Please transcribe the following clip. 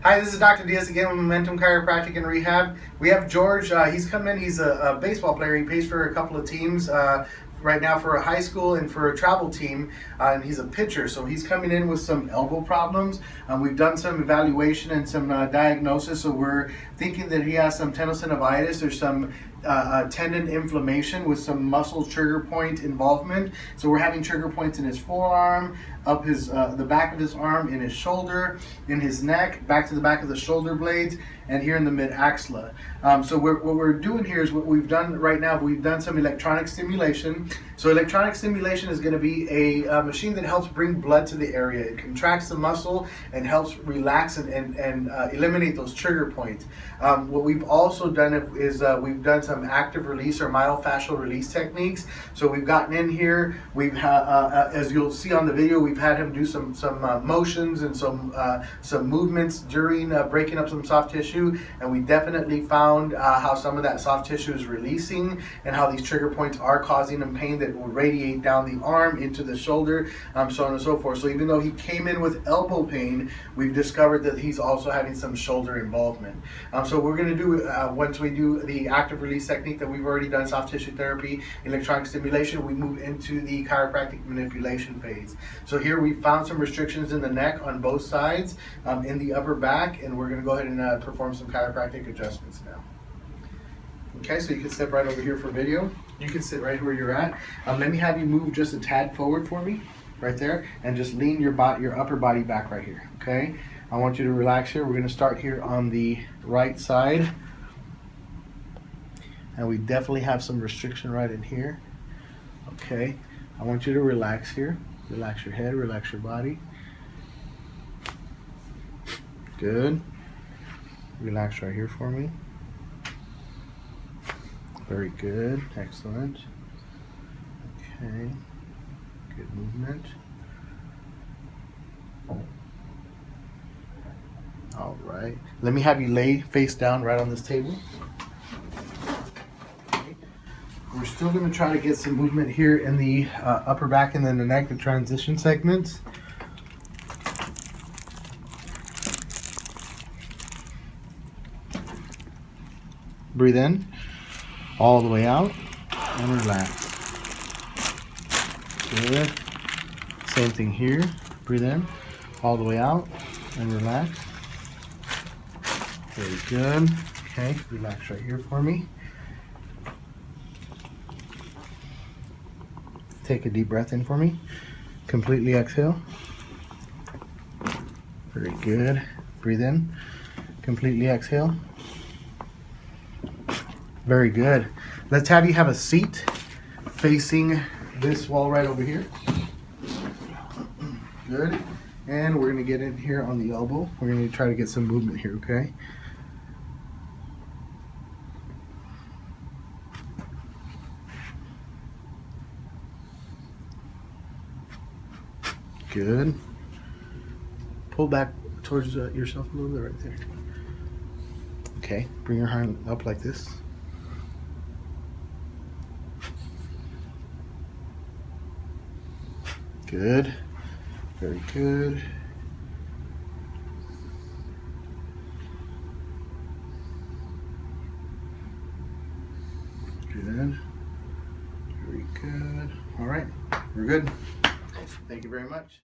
Hi, this is Dr. Diaz again with Momentum Chiropractic and Rehab. We have George. He's come in. He's a baseball player. He plays for a couple of teams right now, for a high school and for a travel team, and he's a pitcher. So he's coming in with some elbow problems. We've done some evaluation and some diagnosis. So we're thinking that he has some tendinosynovitis or some tendon inflammation with some muscle trigger point involvement. So we're having trigger points in his forearm, up his the back of his arm, in his shoulder, in his neck, back to the back of the shoulder blades, and here in the mid-axilla. So what we're doing here is what we've done right now. We've done some electronic stimulation. So electronic stimulation is going to be a machine that helps bring blood to the area. It contracts the muscle and helps relax and eliminate those trigger points. What we've also done is we've done some active release or myofascial release techniques. So we've gotten in here. We've as you'll see on the video, we've had him do some motions and some movements during breaking up some soft tissue, and we definitely found how some of that soft tissue is releasing and how these trigger points are causing him pain that will radiate down the arm into the shoulder, so on and so forth. So even though he came in with elbow pain, we've discovered that he's also having some shoulder involvement. So we're going to do, once we do the active release technique that we've already done, soft tissue therapy, electronic stimulation, we move into the chiropractic manipulation phase. So here we found some restrictions in the neck on both sides, in the upper back, and we're going to go ahead and perform some chiropractic adjustments now. Okay, so you can step right over here for video. You can sit right where you're at. Let me have you move just a tad forward for me, right there, and just lean your upper body back right here. Okay, I want you to relax here. We're going to start here on the right side, and we definitely have some restriction right in here. Okay, I want you to relax here. Relax your head, relax your body. Good. Relax right here for me. Very good. Excellent. Okay. Good movement. All right. Let me have you lay face down right on this table. Okay. We're still going to try to get some movement here in the upper back and then the neck, the transition segments. Breathe in all the way out and relax. Good. Same thing here. Breathe in all the way out and relax. Very good. Okay, relax right here for me. Take a deep breath in for me. Completely exhale. Very good. Breathe in. Completely exhale. Very good. Let's have you have a seat facing this wall right over here. Good. And we're going to get in here on the elbow. We're going to try to get some movement here, okay? Good. Pull back towards yourself a little bit right there. Okay, bring your hand up like this. Good. Very good. Good. Very good. All right, we're good. Thank you very much.